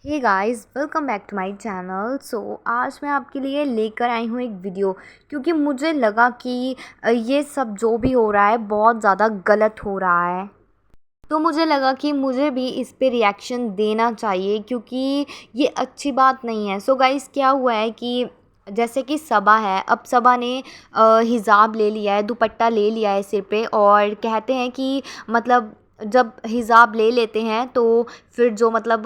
Hey guys, welcome back to my channel. आज मैं आपके लिए लेकर आई हूँ एक वीडियो, क्योंकि मुझे लगा कि ये सब जो भी हो रहा है बहुत ज़्यादा गलत हो रहा है। तो मुझे लगा कि मुझे भी इस पे रिएक्शन देना चाहिए, क्योंकि ये अच्छी बात नहीं है। गाइस, क्या हुआ है कि जैसे कि सबा है, अब सबा ने हिजाब ले लिया है, दुपट्टा ले लिया है सिर पे, और कहते हैं कि मतलब जब हिजाब ले लेते हैं तो फिर जो मतलब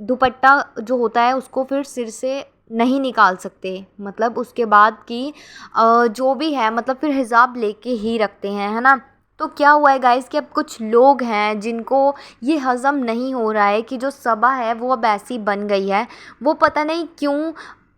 दुपट्टा जो होता है उसको फिर सिर से नहीं निकाल सकते। मतलब उसके बाद की जो भी है मतलब फिर हिजाब लेके ही रखते हैं, है ना। तो क्या हुआ है गाइस कि अब कुछ लोग हैं जिनको ये हज़म नहीं हो रहा है कि जो सबा है वो अब ऐसी बन गई है। वो पता नहीं क्यों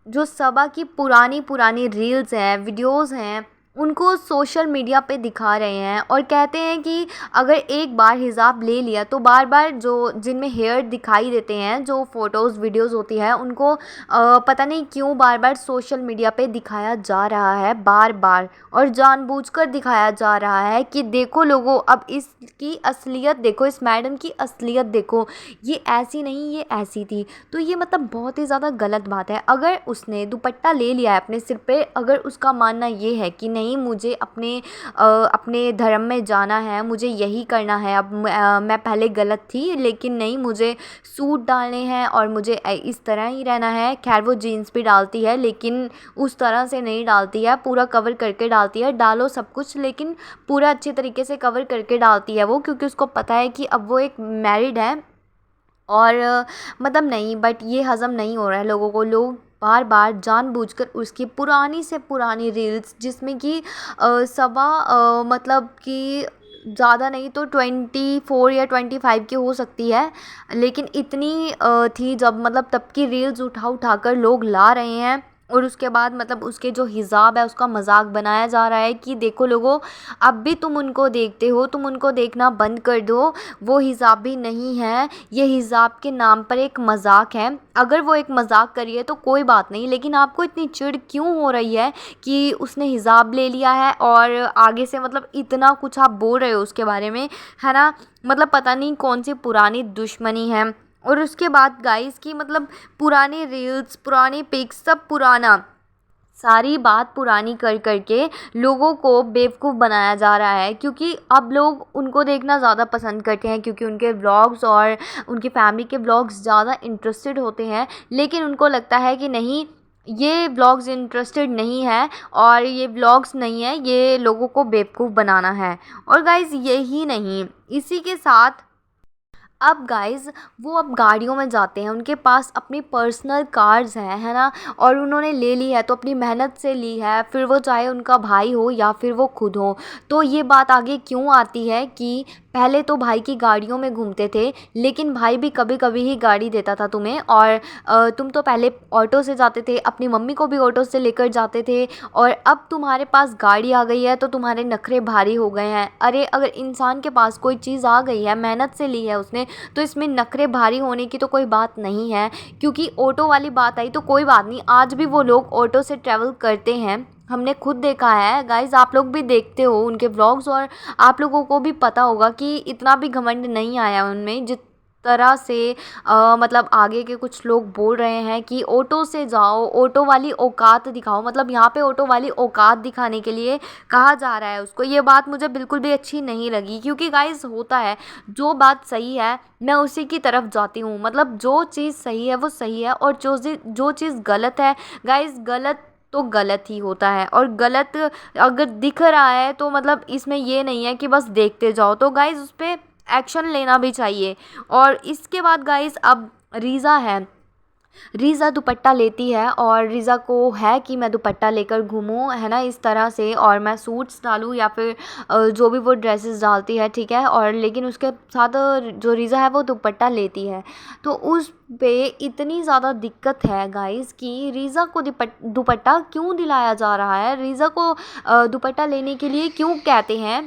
जो सबा की पुरानी पुरानी रील्स हैं, वीडियोस हैं, उनको सोशल मीडिया पे दिखा रहे हैं और कहते हैं कि अगर एक बार हिजाब ले लिया तो बार बार जो जिनमें हेयर दिखाई देते हैं, जो फ़ोटोज़ वीडियोस होती है, उनको पता नहीं क्यों बार बार सोशल मीडिया पे दिखाया जा रहा है, बार बार, और जानबूझकर दिखाया जा रहा है कि देखो लोगों, अब इसकी असलियत देखो, इस मैडम की असलियत देखो, ये ऐसी नहीं, ये ऐसी थी। तो ये मतलब बहुत ही ज़्यादा गलत बात है। अगर उसने दुपट्टा ले लिया है अपने सिर पे, अगर उसका मानना ये है कि नहीं मुझे अपने धर्म में जाना है, मुझे यही करना है, अब मैं पहले गलत थी लेकिन नहीं, मुझे सूट डालने हैं और मुझे इस तरह ही रहना है। खैर वो जीन्स भी डालती है लेकिन उस तरह से नहीं डालती है, पूरा कवर करके डालती है। डालो सब कुछ लेकिन पूरा अच्छे तरीके से कवर करके डालती है वो, क्योंकि उसको पता है कि अब वो एक मैरिड है। और मतलब नहीं, बट ये हज़म नहीं हो रहा है लोगों को। लोग बार बार जानबूझकर उसकी पुरानी से पुरानी रील्स, जिसमें कि सबा मतलब कि ज़्यादा नहीं तो 24 या 25 की हो सकती है, लेकिन इतनी थी जब मतलब तब की रील्स उठा उठा कर लोग ला रहे हैं। और उसके बाद मतलब उसके जो हिजाब है उसका मजाक बनाया जा रहा है कि देखो लोगों, अब भी तुम उनको देखते हो, तुम उनको देखना बंद कर दो, वो हिजाब भी नहीं है, ये हिजाब के नाम पर एक मजाक है। अगर वो एक मजाक करिए तो कोई बात नहीं, लेकिन आपको इतनी चिढ़ क्यों हो रही है कि उसने हिजाब ले लिया है और आगे से मतलब इतना कुछ आप बोल रहे हो उसके बारे में, है ना। मतलब पता नहीं कौन सी पुरानी दुश्मनी है। और उसके बाद गाइस की मतलब पुरानी रील्स, पुरानी पिक्स, सब पुराना, सारी बात पुरानी कर कर के लोगों को बेवकूफ़ बनाया जा रहा है। क्योंकि अब लोग उनको देखना ज़्यादा पसंद करते हैं, क्योंकि उनके व्लॉग्स और उनकी फैमिली के व्लॉग्स ज़्यादा इंटरेस्टेड होते हैं। लेकिन उनको लगता है कि नहीं, ये व्लॉग्स इंटरेस्टेड नहीं है और ये व्लॉग्स नहीं है, ये लोगों को बेवकूफ़ बनाना है। और गाइज़ यही नहीं, इसी के साथ अब गाइज़ वो अब गाड़ियों में जाते हैं, उनके पास अपनी पर्सनल कार्स हैं, है ना। और उन्होंने ले ली है तो अपनी मेहनत से ली है, फिर वो चाहे उनका भाई हो या फिर वो खुद हो। तो ये बात आगे क्यों आती है कि पहले तो भाई की गाड़ियों में घूमते थे, लेकिन भाई भी कभी कभी ही गाड़ी देता था तुम्हें, और तुम तो पहले ऑटो से जाते थे, अपनी मम्मी को भी ऑटो से लेकर जाते थे, और अब तुम्हारे पास गाड़ी आ गई है तो तुम्हारे नखरे भारी हो गए हैं। अरे अगर इंसान के पास कोई चीज़ आ गई है, मेहनत से ली है उसने, तो इसमें नखरे भारी होने की तो कोई बात नहीं है। क्योंकि ऑटो वाली बात आई तो कोई बात नहीं, आज भी वो लोग ऑटो से ट्रैवल करते हैं, हमने खुद देखा है गाइज़, आप लोग भी देखते हो उनके व्लॉग्स, और आप लोगों को भी पता होगा कि इतना भी घमंड नहीं आया उनमें जिस तरह से मतलब आगे के कुछ लोग बोल रहे हैं कि ऑटो से जाओ, ऑटो वाली औकात दिखाओ। मतलब यहाँ पे ऑटो वाली औकात दिखाने के लिए कहा जा रहा है उसको। ये बात मुझे बिल्कुल भी अच्छी नहीं लगी, क्योंकि गाइस होता है, जो बात सही है मैं उसी की तरफ जाती हूँ। मतलब जो चीज़ सही है वो सही है, और जो चीज़ गलत है गाइस, गलत तो गलत ही होता है। और गलत अगर दिख रहा है तो मतलब इसमें ये नहीं है कि बस देखते जाओ, तो गाइस उस पर एक्शन लेना भी चाहिए। और इसके बाद गाइस अब रीज़ा है, रीज़ा दुपट्टा लेती है, और रीज़ा को है कि मैं दुपट्टा लेकर घूमूं, है ना, इस तरह से, और मैं सूट्स डालूं या फिर जो भी वो ड्रेसेस डालती है, ठीक है। और लेकिन उसके साथ जो रीज़ा है वो दुपट्टा लेती है। तो उस पे इतनी ज़्यादा दिक्कत है गाइस कि रीज़ा को दुपट्टा क्यों दिलाया जा रहा है, रीज़ा को दुपट्टा लेने के लिए क्यों कहते हैं।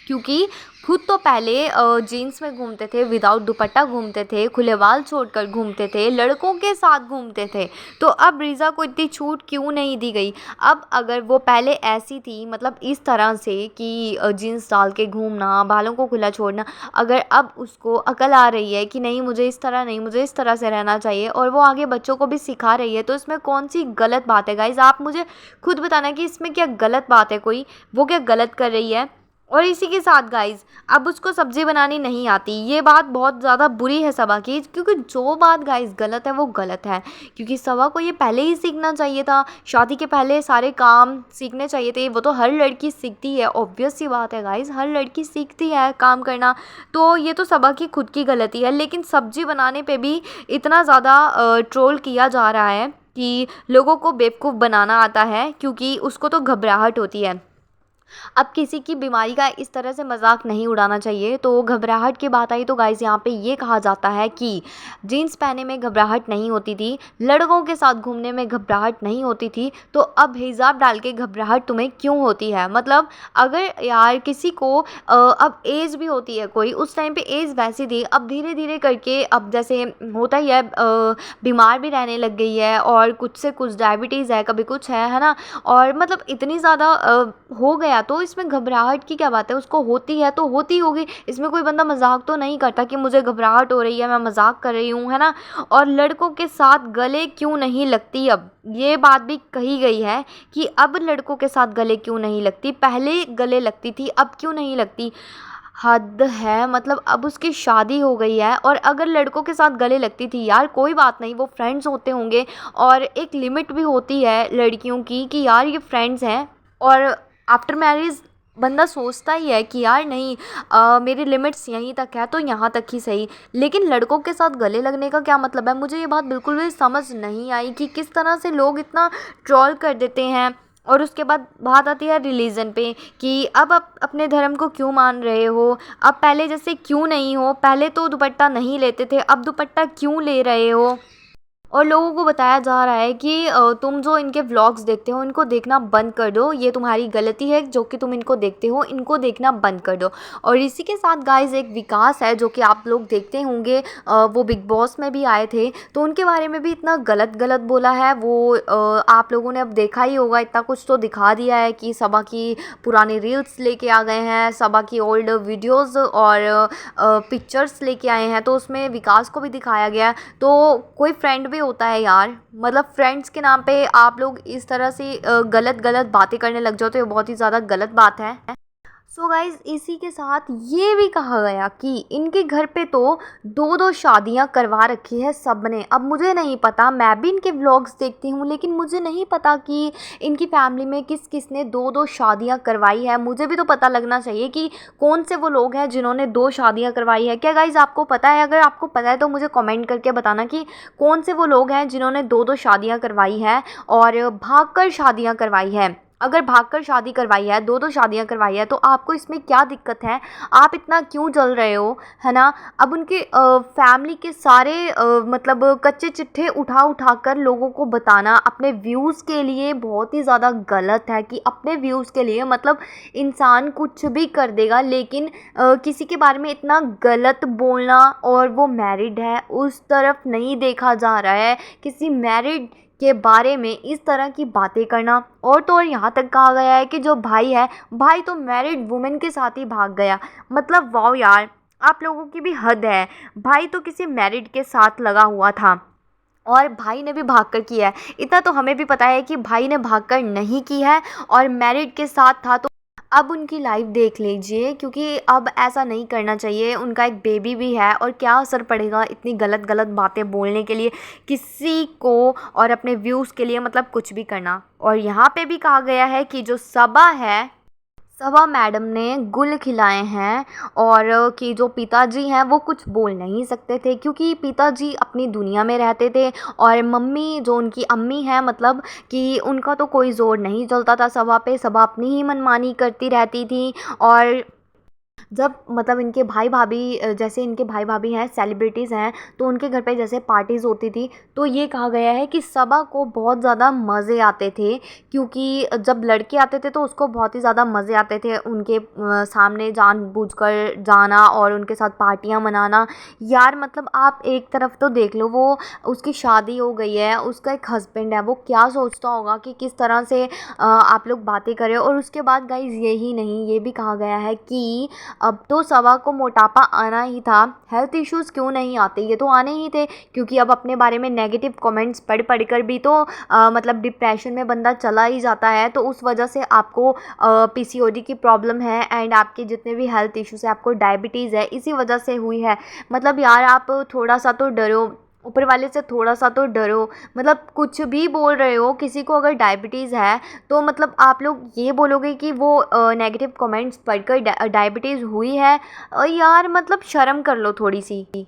क्योंकि खुद तो पहले जीन्स में घूमते थे, विदाउट दुपट्टा घूमते थे, खुले बाल छोड़कर घूमते थे, लड़कों के साथ घूमते थे। तो अब रीज़ा को इतनी छूट क्यों नहीं दी गई? अब अगर वो पहले ऐसी थी, मतलब इस तरह से कि जीन्स डाल के घूमना, बालों को खुला छोड़ना, अगर अब उसको अकल आ रही है कि नहीं मुझे इस तरह नहीं, मुझे इस तरह से रहना चाहिए, और वो आगे बच्चों को भी सिखा रही है, तो इसमें कौन सी गलत बात है गाइज़? आप मुझे खुद बताना कि इसमें क्या गलत बात है, कोई वो क्या गलत कर रही है? और इसी के साथ गाइज़, अब उसको सब्ज़ी बनानी नहीं आती, ये बात बहुत ज़्यादा बुरी है सबा की, क्योंकि जो बात गाइज़ गलत है वो गलत है। क्योंकि सबा को ये पहले ही सीखना चाहिए था, शादी के पहले सारे काम सीखने चाहिए थे। वो तो हर लड़की सीखती है, ऑब्वियस सी बात है गाइज़, हर लड़की सीखती है काम करना। तो ये तो सबा की खुद की गलती है। लेकिन सब्ज़ी बनाने पे भी इतना ज़्यादा ट्रोल किया जा रहा है कि लोगों को बेवकूफ़ बनाना आता है, क्योंकि उसको तो घबराहट होती है। अब किसी की बीमारी का इस तरह से मजाक नहीं उड़ाना चाहिए। तो घबराहट की बात आई तो गाइज़ यहाँ पे ये कहा जाता है कि जीन्स पहनने में घबराहट नहीं होती थी, लड़कों के साथ घूमने में घबराहट नहीं होती थी, तो अब हिजाब डाल के घबराहट तुम्हें क्यों होती है? मतलब अगर यार किसी को अब एज भी होती है कोई, उस टाइम पे एज वैसी थी, अब धीरे धीरे करके अब जैसे होता ही है, बीमार भी रहने लग गई है, और कुछ से कुछ डायबिटीज़ है, कभी कुछ है ना, और मतलब इतनी ज़्यादा हो गया, तो इसमें घबराहट की क्या बात है? उसको होती है तो होती होगी, इसमें कोई बंदा मजाक तो नहीं करता कि मुझे घबराहट हो रही है, मैं मजाक कर रही हूँ, है ना। और लड़कों के साथ गले क्यों नहीं लगती? अब ये बात भी कही गई है कि अब लड़कों के साथ गले क्यों नहीं लगती, पहले गले लगती थी, अब क्यों नहीं लगती? हद है, मतलब अब उसकी शादी हो गई है, और अगर लड़कों के साथ गले लगती थी यार, कोई बात नहीं, वो फ्रेंड्स होते होंगे, और एक लिमिट भी होती है लड़कियों की कि यार ये फ्रेंड्स हैं, और आफ्टर मैरिज बंदा सोचता ही है कि यार नहीं, मेरी लिमिट्स यहीं तक है तो यहाँ तक ही सही। लेकिन लड़कों के साथ गले लगने का क्या मतलब है? मुझे ये बात बिल्कुल भी समझ नहीं आई कि किस तरह से लोग इतना ट्रोल कर देते हैं। और उसके बाद बात आती है रिलीजन पे कि अब आप अपने धर्म को क्यों मान रहे हो, अब पहले जैसे क्यों नहीं हो, पहले तो दुपट्टा नहीं लेते थे, अब दुपट्टा क्यों ले रहे हो? और लोगों को बताया जा रहा है कि तुम जो इनके व्लॉग्स देखते हो इनको देखना बंद कर दो, ये तुम्हारी गलती है जो कि तुम इनको देखते हो, इनको देखना बंद कर दो। और इसी के साथ गाइस एक विकास है जो कि आप लोग देखते होंगे, वो बिग बॉस में भी आए थे, तो उनके बारे में भी इतना गलत गलत बोला है वो। आप लोगों ने अब देखा ही होगा, इतना कुछ तो दिखा दिया है कि सबा की पुरानी रील्स लेके आ गए हैं, सबा की ओल्ड वीडियोज़ और पिक्चर्स लेके आए हैं, तो उसमें विकास को भी दिखाया गया है। तो कोई फ्रेंड भी होता है यार, मतलब फ्रेंड्स के नाम पे आप लोग इस तरह से गलत गलत बातें करने लग जाओ तो ये बहुत ही ज़्यादा गलत बात है। सो गाइज इसी के साथ ये भी कहा गया कि इनके घर पे तो दो दो शादियां करवा रखी है सबने। अब मुझे नहीं पता, मैं भी इनके व्लॉग्स देखती हूँ, लेकिन मुझे नहीं पता कि इनकी फैमिली में किस किस ने दो दो शादियां करवाई है। मुझे भी तो पता लगना चाहिए कि कौन से वो लोग हैं जिन्होंने दो शादियां करवाई है। क्या गाइज आपको पता है? अगर आपको पता है तो मुझे कमेंट करके बताना कि कौन से वो लोग हैं जिन्होंने दो दो शादियां करवाई है और भागकर शादियां करवाई है। अगर भागकर शादी करवाई है, दो दो शादियां करवाई है, तो आपको इसमें क्या दिक्कत है? आप इतना क्यों जल रहे हो, है ना? अब उनके फैमिली के सारे मतलब कच्चे चिट्ठे उठा उठा कर लोगों को बताना अपने व्यूज़ के लिए बहुत ही ज़्यादा गलत है। कि अपने व्यूज़ के लिए मतलब इंसान कुछ भी कर देगा, लेकिन किसी के बारे में इतना गलत बोलना, और वो मैरिड है, उस तरफ नहीं देखा जा रहा है, किसी मैरिड के बारे में इस तरह की बातें करना। और तो और यहाँ तक कहा गया है कि जो भाई है, भाई तो मैरिड वुमेन के साथ ही भाग गया। मतलब वाओ यार, आप लोगों की भी हद है। भाई तो किसी मैरिड के साथ लगा हुआ था, और भाई ने भी भागकर किया है। इतना तो हमें भी पता है कि भाई ने भागकर नहीं की है और मैरिड के साथ था। तो अब उनकी लाइफ देख लीजिए, क्योंकि अब ऐसा नहीं करना चाहिए। उनका एक बेबी भी है, और क्या असर पड़ेगा इतनी गलत गलत बातें बोलने के लिए किसी को, और अपने व्यूज़ के लिए मतलब कुछ भी करना। और यहाँ पे भी कहा गया है कि जो सबा है, सबा मैडम ने गुल खिलाए हैं, और कि जो पिताजी हैं वो कुछ बोल नहीं सकते थे, क्योंकि पिताजी अपनी दुनिया में रहते थे, और मम्मी जो उनकी अम्मी हैं मतलब कि उनका तो कोई ज़ोर नहीं चलता था सबा पे। सबा अपनी ही मनमानी करती रहती थी, और जब मतलब इनके भाई भाभी जैसे इनके भाई भाभी हैं, सेलिब्रिटीज़ हैं, तो उनके घर पे जैसे पार्टीज़ होती थी, तो ये कहा गया है कि सबा को बहुत ज़्यादा मज़े आते थे, क्योंकि जब लड़के आते थे तो उसको बहुत ही ज़्यादा मज़े आते थे उनके सामने जानबूझकर जाना और उनके साथ पार्टियाँ मनाना। यार मतलब आप एक तरफ तो देख लो, वो उसकी शादी हो गई है, उसका एक हस्बैंड है, वो क्या सोचता होगा कि किस तरह से आप लोग बातें करें। और उसके बाद गाइज़ यही नहीं, ये भी कहा गया है कि अब तो सबा को मोटापा आना ही था, हेल्थ इश्यूज़ क्यों नहीं आते, ये तो आने ही थे, क्योंकि अब अपने बारे में नेगेटिव कमेंट्स पढ़ पढ़ कर भी तो मतलब डिप्रेशन में बंदा चला ही जाता है। तो उस वजह से आपको पीसीओडी की प्रॉब्लम है एंड आपके जितने भी हेल्थ इश्यूज़ है, आपको डायबिटीज़ है, इसी वजह से हुई है। मतलब यार आप थोड़ा सा तो डरो, ऊपर वाले से थोड़ा सा तो डरो। मतलब कुछ भी बोल रहे हो, किसी को अगर डायबिटीज़ है तो मतलब आप लोग ये बोलोगे कि वो नेगेटिव कमेंट्स पढ़कर डायबिटीज़ हुई है। यार मतलब शर्म कर लो थोड़ी सी,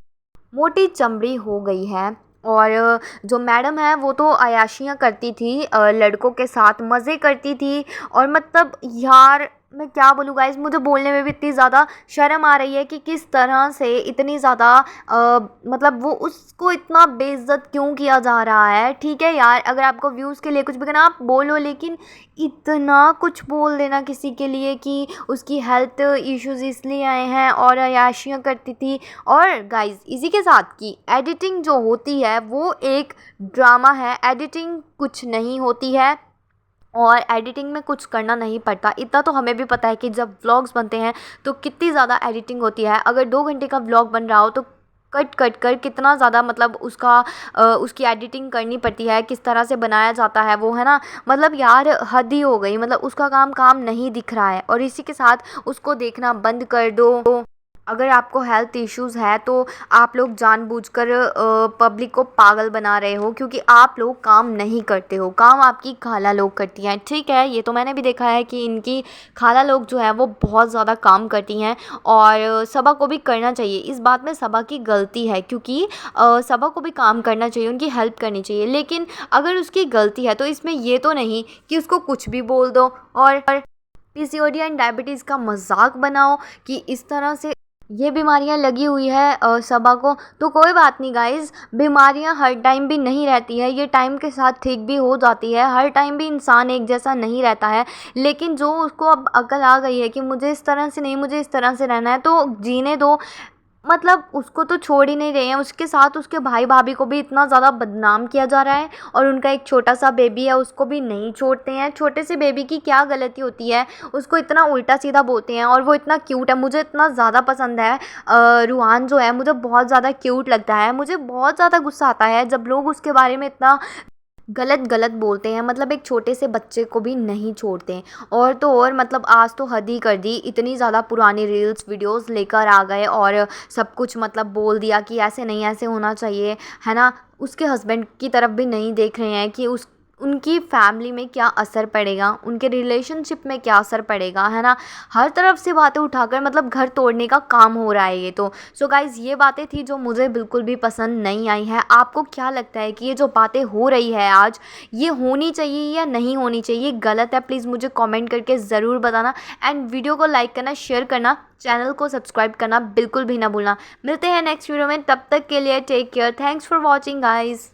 मोटी चमड़ी हो गई है। और जो मैडम है वो तो अय्याशियाँ करती थी, लड़कों के साथ मज़े करती थी। और मतलब यार मैं क्या बोलूँ गाइस, मुझे बोलने में भी इतनी ज़्यादा शर्म आ रही है कि किस तरह से इतनी ज़्यादा मतलब वो उसको इतना बेइज्जत क्यों किया जा रहा है। ठीक है यार, अगर आपको व्यूज़ के लिए कुछ भी करना आप बोलो, लेकिन इतना कुछ बोल देना किसी के लिए कि उसकी हेल्थ इश्यूज़ इसलिए आए हैं और अय्याशियाँ करती थी। और गाइस इसी के साथ की एडिटिंग जो होती है वो एक ड्रामा है, एडिटिंग कुछ नहीं होती है और एडिटिंग में कुछ करना नहीं पड़ता। इतना तो हमें भी पता है कि जब व्लॉग्स बनते हैं तो कितनी ज़्यादा एडिटिंग होती है। अगर 2 घंटे का व्लॉग बन रहा हो तो कट कट कर कितना ज़्यादा मतलब उसकी एडिटिंग करनी पड़ती है, किस तरह से बनाया जाता है वो, है ना। मतलब यार हद ही हो गई, मतलब उसका काम काम नहीं दिख रहा है और इसी के साथ उसको देखना बंद कर दो। अगर आपको हेल्थ इश्यूज़ है तो आप लोग जानबूझकर पब्लिक को पागल बना रहे हो, क्योंकि आप लोग काम नहीं करते हो, काम आपकी खाला लोग करती हैं। ठीक है, ये तो मैंने भी देखा है कि इनकी खाला लोग जो है वो बहुत ज़्यादा काम करती हैं और सबा को भी करना चाहिए। इस बात में सबा की गलती है, क्योंकि सबा को भी काम करना चाहिए, उनकी हेल्प करनी चाहिए। लेकिन अगर उसकी गलती है तो इसमें ये तो नहीं कि उसको कुछ भी बोल दो और पीसीओडी एंड डायबिटीज़ का मजाक बनाओ कि इस तरह से ये बीमारियां लगी हुई है सबा को। तो कोई बात नहीं गाइज, बीमारियां हर टाइम भी नहीं रहती है, ये टाइम के साथ ठीक भी हो जाती है। हर टाइम भी इंसान एक जैसा नहीं रहता है। लेकिन जो उसको अब अकल आ गई है कि मुझे इस तरह से नहीं, मुझे इस तरह से रहना है, तो जीने दो। मतलब उसको तो छोड़ ही नहीं रहे हैं, उसके साथ उसके भाई भाभी को भी इतना ज़्यादा बदनाम किया जा रहा है और उनका एक छोटा सा बेबी है उसको भी नहीं छोड़ते हैं। छोटे से बेबी की क्या गलती होती है, उसको इतना उल्टा सीधा बोलते हैं और वो इतना क्यूट है, मुझे इतना ज़्यादा पसंद है। रूहान जो है मुझे बहुत ज़्यादा क्यूट लगता है। मुझे बहुत ज़्यादा गुस्सा आता है जब लोग उसके बारे में इतना गलत गलत बोलते हैं, मतलब एक छोटे से बच्चे को भी नहीं छोड़ते हैं। और तो और मतलब आज तो हद ही कर दी, इतनी ज़्यादा पुरानी रील्स वीडियोस लेकर आ गए और सब कुछ मतलब बोल दिया कि ऐसे नहीं, ऐसे होना चाहिए, है ना। उसके हस्बैंड की तरफ भी नहीं देख रहे हैं कि उस उनकी फैमिली में क्या असर पड़ेगा, उनके रिलेशनशिप में क्या असर पड़ेगा, है ना। हर तरफ से बातें उठाकर मतलब घर तोड़ने का काम हो रहा है ये तो। सो गाइज़ ये बातें थी जो मुझे बिल्कुल भी पसंद नहीं आई है। आपको क्या लगता है कि ये जो बातें हो रही है आज, ये होनी चाहिए या नहीं होनी चाहिए, गलत है, प्लीज़ मुझे कमेंट करके ज़रूर बताना। एंड वीडियो को लाइक करना, शेयर करना, चैनल को सब्सक्राइब करना बिल्कुल भी ना भूलना। मिलते हैं नेक्स्ट वीडियो में, तब तक के लिए take care, thanks for watching guys.